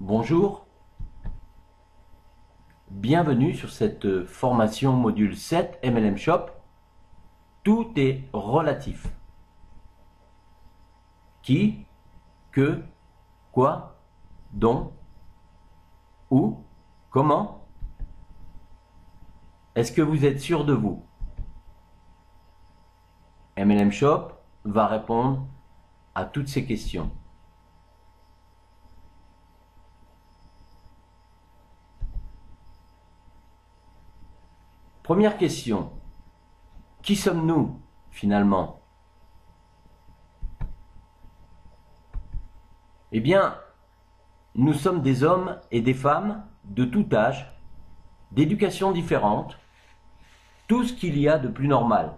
Bonjour, bienvenue sur cette formation module 7 MLM Shop. Tout est relatif. Qui, que, quoi, dont, où, comment. Est-ce que vous êtes sûr de vous? MLM Shop va répondre à toutes ces questions. Première question, qui sommes-nous finalement? Eh bien, nous sommes des hommes et des femmes de tout âge, d'éducation différente, tout ce qu'il y a de plus normal.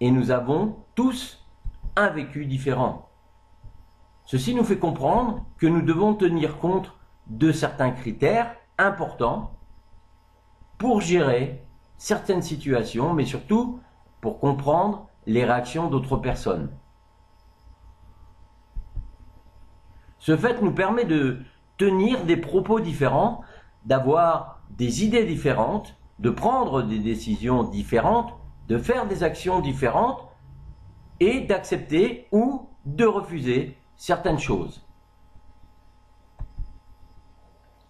Et nous avons tous un vécu différent. Ceci nous fait comprendre que nous devons tenir compte de certains critères importants pour gérer certaines situations, mais surtout pour comprendre les réactions d'autres personnes. Ce fait nous permet de tenir des propos différents, d'avoir des idées différentes, de prendre des décisions différentes, de faire des actions différentes et d'accepter ou de refuser certaines choses.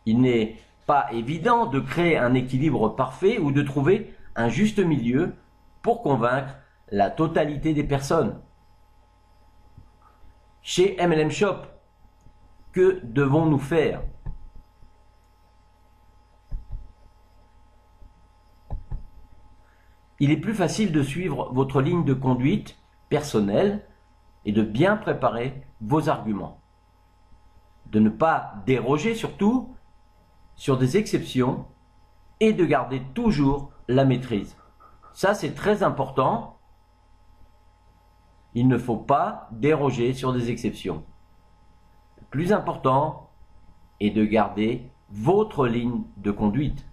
Il n'est pas évident de créer un équilibre parfait ou de trouver un juste milieu pour convaincre la totalité des personnes. Chez MLM Shop, que devons-nous faire? Il est plus facile de suivre votre ligne de conduite personnelle et de bien préparer vos arguments. De ne pas déroger surtout sur des exceptions et de garder toujours la maîtrise. Ça, c'est très important. Il ne faut pas déroger sur des exceptions. Le plus important est de garder votre ligne de conduite.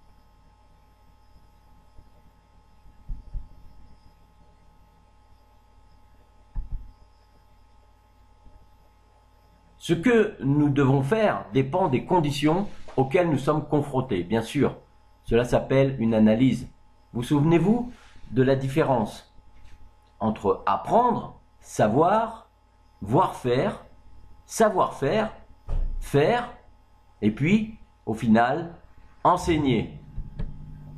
Ce que nous devons faire dépend des conditions auxquelles nous sommes confrontés, bien sûr. Cela s'appelle une analyse. Vous souvenez-vous de la différence entre apprendre, savoir, voir faire, savoir-faire, faire, et puis, au final, enseigner.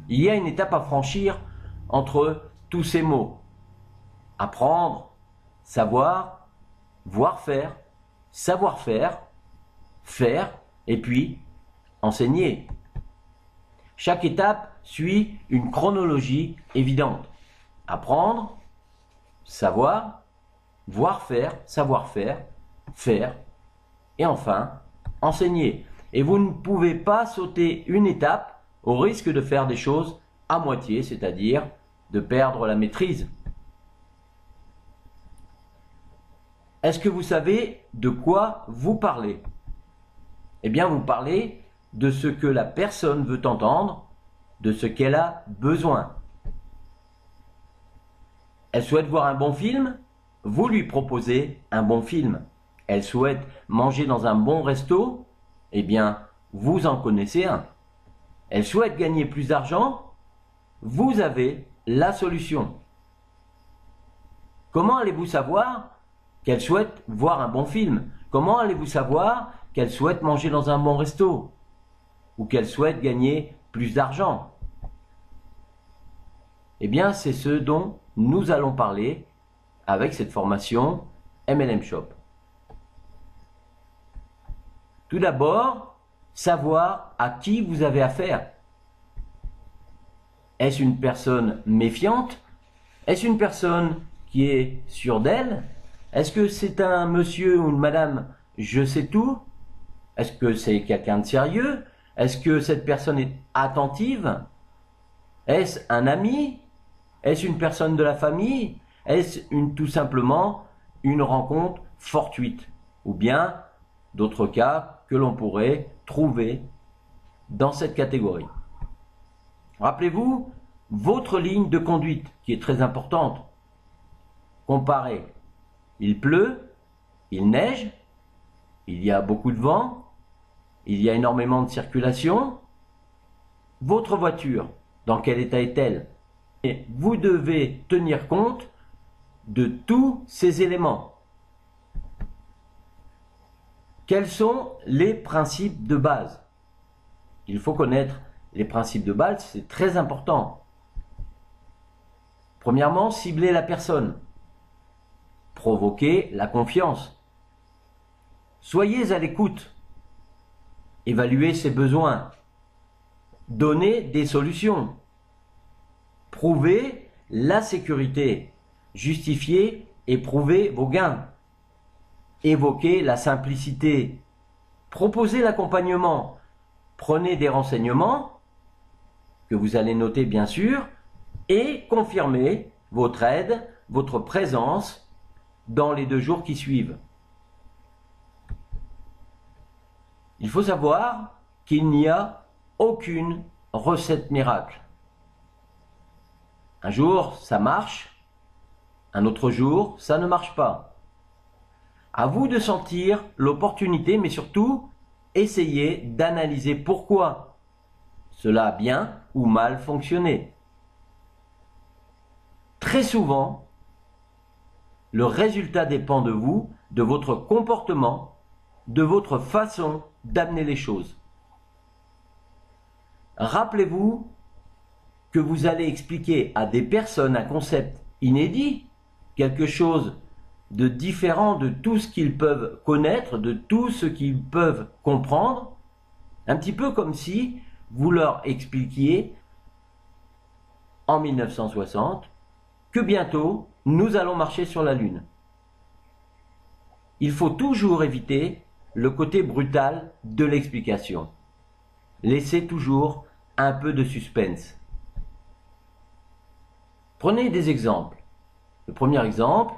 Il y a une étape à franchir entre tous ces mots. Apprendre, savoir, voir faire, savoir-faire, faire, et puis enseigner. Chaque étape suit une chronologie évidente. Apprendre, savoir, voir faire, savoir-faire, faire, et enfin, enseigner. Et vous ne pouvez pas sauter une étape au risque de faire des choses à moitié, c'est-à-dire de perdre la maîtrise. Est-ce que vous savez de quoi vous parlez? Eh bien, vous parlez de ce que la personne veut entendre, de ce qu'elle a besoin. Elle souhaite voir un bon film, vous lui proposez un bon film. Elle souhaite manger dans un bon resto, eh bien, vous en connaissez un. Elle souhaite gagner plus d'argent, vous avez la solution. Comment allez-vous savoir qu'elle souhaite voir un bon film? Comment allez-vous savoir qu'elle souhaite manger dans un bon resto? Ou qu'elle souhaite gagner plus d'argent? Eh bien, c'est ce dont nous allons parler avec cette formation MLM Shop. Tout d'abord, savoir à qui vous avez affaire. Est-ce une personne méfiante? Est-ce une personne qui est sûre d'elle? Est-ce que c'est un monsieur ou une madame je sais tout? Est-ce que c'est quelqu'un de sérieux? Est-ce que cette personne est attentive? Est-ce un ami? Est-ce une personne de la famille? Est-ce tout simplement une rencontre fortuite? Ou bien d'autres cas que l'on pourrait trouver dans cette catégorie. Rappelez-vous votre ligne de conduite qui est très importante. Comparez. Il pleut, il neige, il y a beaucoup de vent, il y a énormément de circulation. Votre voiture, dans quel état est-elle? Et vous devez tenir compte de tous ces éléments. Quels sont les principes de base? Il faut connaître les principes de base, c'est très important. Premièrement, cibler la personne. Provoquer la confiance. Soyez à l'écoute. Évaluez ses besoins. Donnez des solutions. Prouvez la sécurité. Justifiez et prouvez vos gains. Évoquez la simplicité. Proposez l'accompagnement. Prenez des renseignements que vous allez noter bien sûr et confirmez votre aide, votre présence dans les 2 jours qui suivent. Il faut savoir qu'il n'y a aucune recette miracle. Un jour, ça marche, un autre jour, ça ne marche pas. À vous de sentir l'opportunité, mais surtout, essayez d'analyser pourquoi cela a bien ou mal fonctionné. Très souvent, le résultat dépend de vous, de votre comportement, de votre façon d'amener les choses. Rappelez-vous que vous allez expliquer à des personnes un concept inédit, quelque chose de différent de tout ce qu'ils peuvent connaître, de tout ce qu'ils peuvent comprendre, un petit peu comme si vous leur expliquiez en 1960 que bientôt nous allons marcher sur la Lune. Il faut toujours éviter le côté brutal de l'explication. Laissez toujours un peu de suspense. Prenez des exemples. Le premier exemple,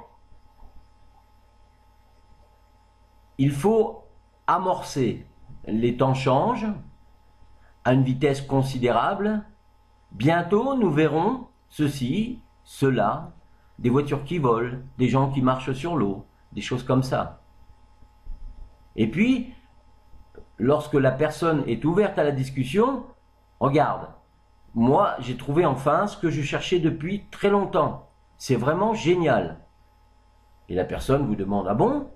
il faut amorcer. Les temps changent à une vitesse considérable. Bientôt, nous verrons ceci, cela, des voitures qui volent, des gens qui marchent sur l'eau, des choses comme ça. Et puis, lorsque la personne est ouverte à la discussion, regarde, moi j'ai trouvé enfin ce que je cherchais depuis très longtemps. C'est vraiment génial. Et la personne vous demande, ah bon?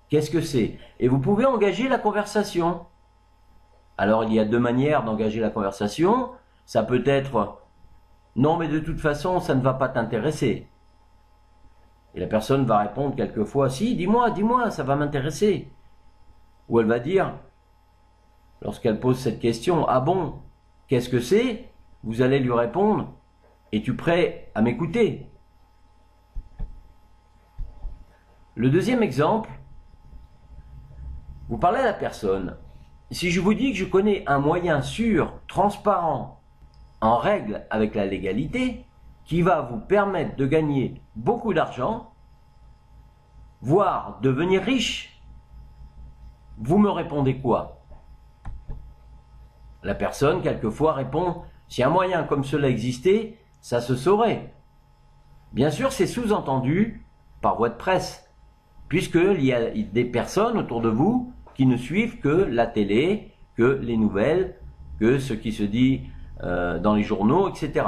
Qu'est-ce que c'est? Et vous pouvez engager la conversation. Alors il y a 2 manières d'engager la conversation. Ça peut être, non mais de toute façon ça ne va pas t'intéresser. Et la personne va répondre quelquefois, si, dis-moi, ça va m'intéresser. Ou elle va dire, lorsqu'elle pose cette question, ah bon, qu'est-ce que c'est? Vous allez lui répondre, es-tu prêt à m'écouter? Le deuxième exemple, vous parlez à la personne. Si je vous dis que je connais un moyen sûr, transparent, en règle avec la légalité, qui va vous permettre de gagner beaucoup d'argent, voire devenir riche, vous me répondez quoi? La personne, quelquefois, répond, si un moyen comme cela existait, ça se saurait. Bien sûr, c'est sous-entendu par voie de presse, puisqu'il y a des personnes autour de vous qui ne suivent que la télé, que les nouvelles, que ce qui se dit dans les journaux, etc.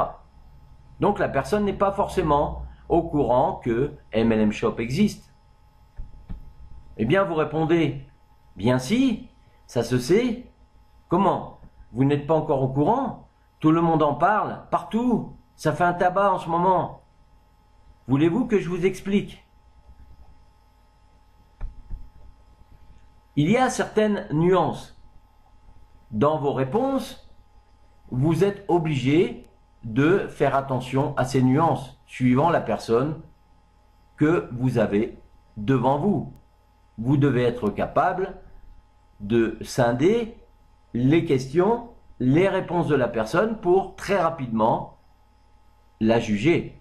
Donc la personne n'est pas forcément au courant que MLM Shop existe. Eh bien, vous répondez, bien si, ça se sait. Comment? Vous n'êtes pas encore au courant? Tout le monde en parle, partout. Ça fait un tabac en ce moment. Voulez-vous que je vous explique? Il y a certaines nuances. Dans vos réponses, vous êtes obligé de faire attention à ces nuances, suivant la personne que vous avez devant vous. Vous devez être capable de scinder les questions, les réponses de la personne pour très rapidement la juger.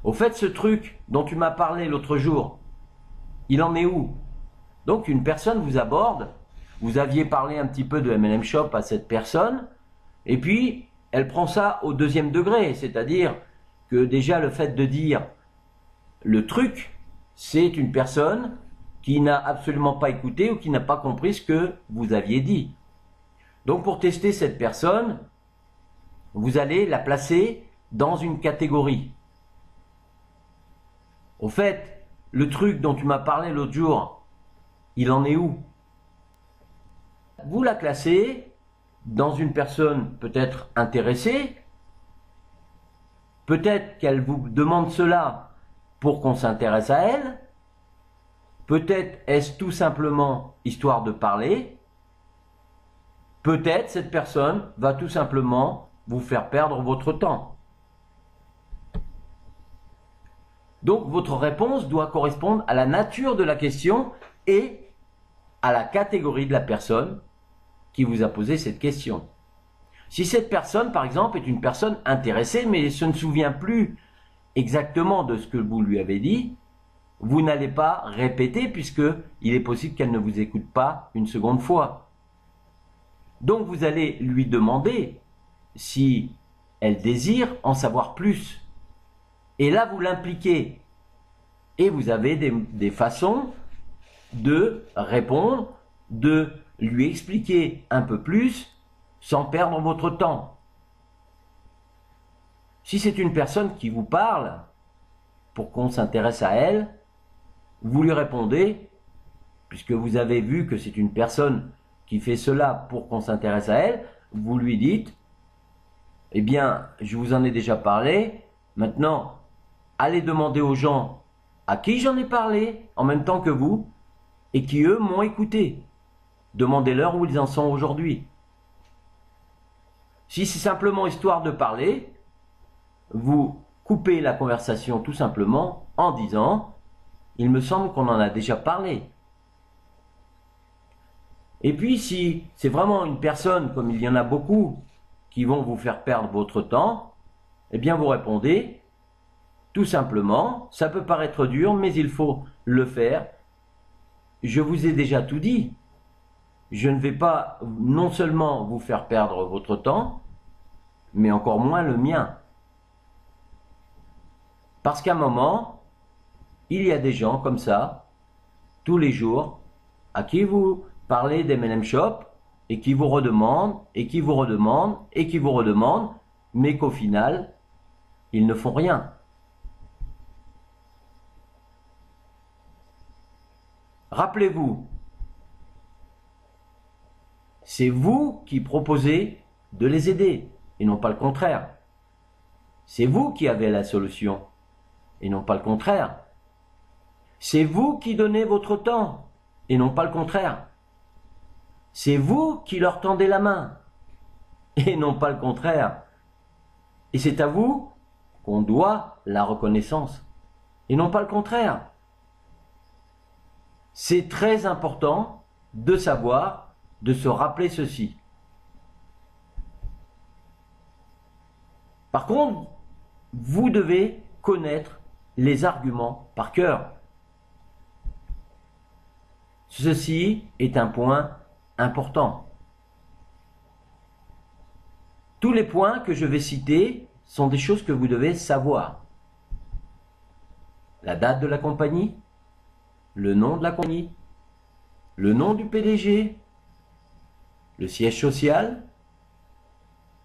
Au fait, ce truc dont tu m'as parlé l'autre jour, il en est où? Donc une personne vous aborde, vous aviez parlé un petit peu de MLM Shop à cette personne, et puis elle prend ça au 2e degré, c'est-à-dire que déjà le fait de dire le truc, c'est une personne qui n'a absolument pas écouté ou qui n'a pas compris ce que vous aviez dit. Donc pour tester cette personne, vous allez la placer dans une catégorie. Au fait, le truc dont tu m'as parlé l'autre jour, il en est où? Vous la classez dans une personne peut-être intéressée, peut-être qu'elle vous demande cela pour qu'on s'intéresse à elle, peut-être est-ce tout simplement histoire de parler, peut-être cette personne va tout simplement vous faire perdre votre temps. Donc votre réponse doit correspondre à la nature de la question et à la catégorie de la personne qui vous a posé cette question. Si cette personne, par exemple, est une personne intéressée, mais se ne souvient plus exactement de ce que vous lui avez dit, vous n'allez pas répéter puisque il est possible qu'elle ne vous écoute pas une seconde fois. Donc vous allez lui demander si elle désire en savoir plus. Et là, vous l'impliquez. Et vous avez des façons de répondre, de lui expliquer un peu plus sans perdre votre temps. Si c'est une personne qui vous parle pour qu'on s'intéresse à elle, vous lui répondez, puisque vous avez vu que c'est une personne qui fait cela pour qu'on s'intéresse à elle, vous lui dites, eh bien, je vous en ai déjà parlé, maintenant, allez demander aux gens à qui j'en ai parlé en même temps que vous et qui, eux, m'ont écouté. Demandez-leur où ils en sont aujourd'hui. Si c'est simplement histoire de parler, vous coupez la conversation tout simplement en disant « Il me semble qu'on en a déjà parlé ». Et puis si c'est vraiment une personne, comme il y en a beaucoup, qui vont vous faire perdre votre temps, eh bien vous répondez tout simplement, ça peut paraître dur, mais il faut le faire. Je vous ai déjà tout dit. Je ne vais pas non seulement vous faire perdre votre temps, mais encore moins le mien. Parce qu'à un moment, il y a des gens comme ça, tous les jours, à qui vous parlez d'MLM Shop, et qui vous redemandent, et qui vous redemandent, et qui vous redemandent, mais qu'au final, ils ne font rien. Rappelez-vous, c'est vous qui proposez de les aider, et non pas le contraire. C'est vous qui avez la solution, et non pas le contraire. C'est vous qui donnez votre temps, et non pas le contraire. C'est vous qui leur tendez la main, et non pas le contraire. Et c'est à vous qu'on doit la reconnaissance, et non pas le contraire. C'est très important de savoir, de se rappeler ceci. Par contre, vous devez connaître les arguments par cœur. Ceci est un point important. Tous les points que je vais citer sont des choses que vous devez savoir. La date de la compagnie, le nom de la compagnie, le nom du PDG, le siège social,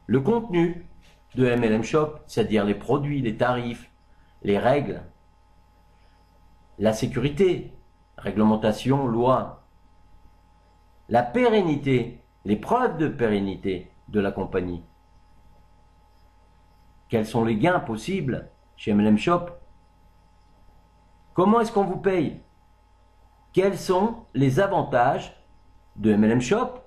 le contenu de MLM Shop, c'est-à-dire les produits, les tarifs, les règles, la sécurité, réglementation, loi, la pérennité, les preuves de pérennité de la compagnie. Quels sont les gains possibles chez MLM Shop? Comment est-ce qu'on vous paye? Quels sont les avantages de MLM Shop?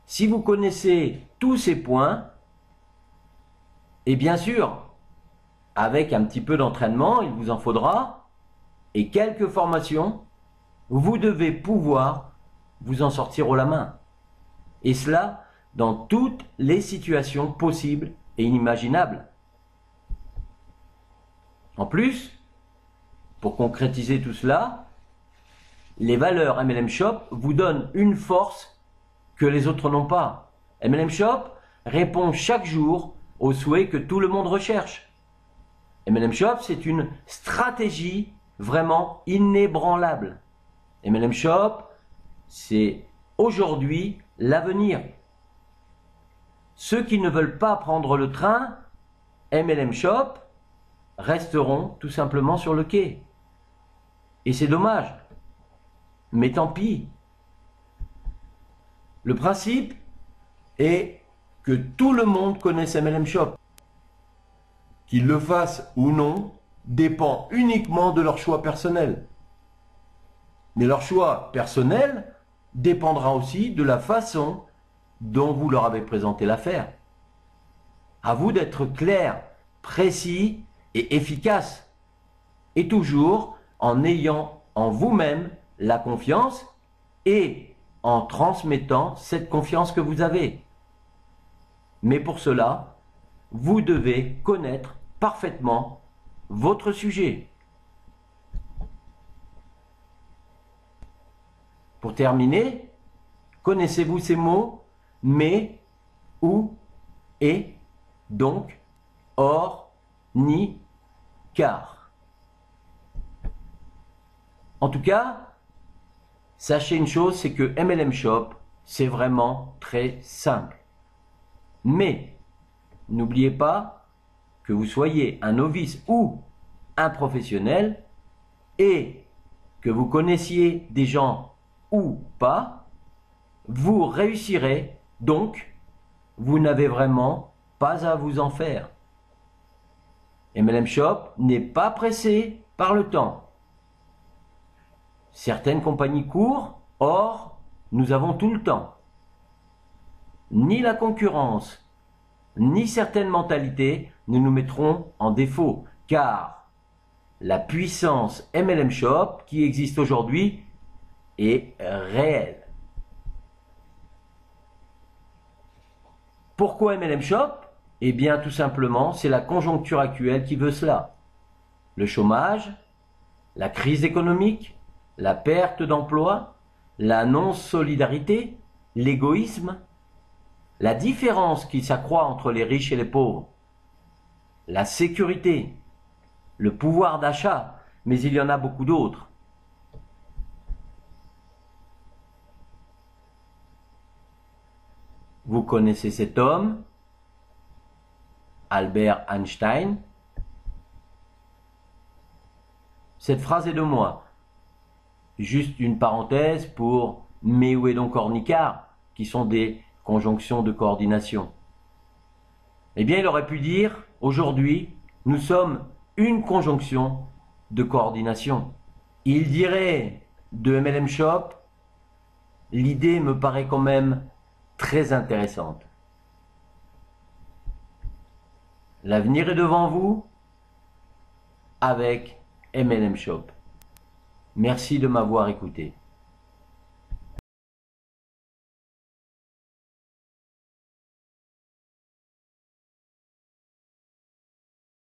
Si vous connaissez tous ces points, et bien sûr, avec un petit peu d'entraînement, il vous en faudra, et quelques formations, vous devez pouvoir vous en sortir haut la main. Et cela dans toutes les situations possibles et inimaginables. En plus, pour concrétiser tout cela, les valeurs MLM Shop vous donnent une force que les autres n'ont pas. MLM Shop répond chaque jour aux souhaits que tout le monde recherche. MLM Shop, c'est une stratégie vraiment inébranlable. MLM Shop, c'est aujourd'hui l'avenir. Ceux qui ne veulent pas prendre le train, MLM Shop, resteront tout simplement sur le quai. Et c'est dommage. Mais tant pis. Le principe est que tout le monde connaisse MLM Shop. Qu'ils le fassent ou non dépend uniquement de leur choix personnel. Mais leur choix personnel dépendra aussi de la façon dont vous leur avez présenté l'affaire. À vous d'être clair, précis et efficace. Et toujours en ayant en vous-même la confiance et en transmettant cette confiance que vous avez. Mais pour cela, vous devez connaître parfaitement votre sujet. Pour terminer, connaissez-vous ces mots mais, ou, et, donc, or, ni, car. En tout cas, sachez une chose, c'est que MLM Shop, c'est vraiment très simple. Mais, n'oubliez pas que vous soyez un novice ou un professionnel et que vous connaissiez des gens ou pas, vous réussirez, donc vous n'avez vraiment pas à vous en faire. MLM Shop n'est pas pressé par le temps. Certaines compagnies courent, or nous avons tout le temps. Ni la concurrence, ni certaines mentalités ne nous mettront en défaut, car la puissance MLM Shop qui existe aujourd'hui est réelle. Pourquoi MLM Shop? Eh bien, tout simplement, c'est la conjoncture actuelle qui veut cela. Le chômage, la crise économique, la perte d'emploi, la non-solidarité, l'égoïsme, la différence qui s'accroît entre les riches et les pauvres, la sécurité, le pouvoir d'achat, mais il y en a beaucoup d'autres. Vous connaissez cet homme, Albert Einstein. Cette phrase est de moi. Juste une parenthèse pour mais où est donc Ornicard, qui sont des conjonctions de coordination. Eh bien, il aurait pu dire, aujourd'hui, nous sommes une conjonction de coordination. Il dirait de MLM Shop, l'idée me paraît quand même très intéressante. L'avenir est devant vous avec MLM Shop. Merci de m'avoir écouté.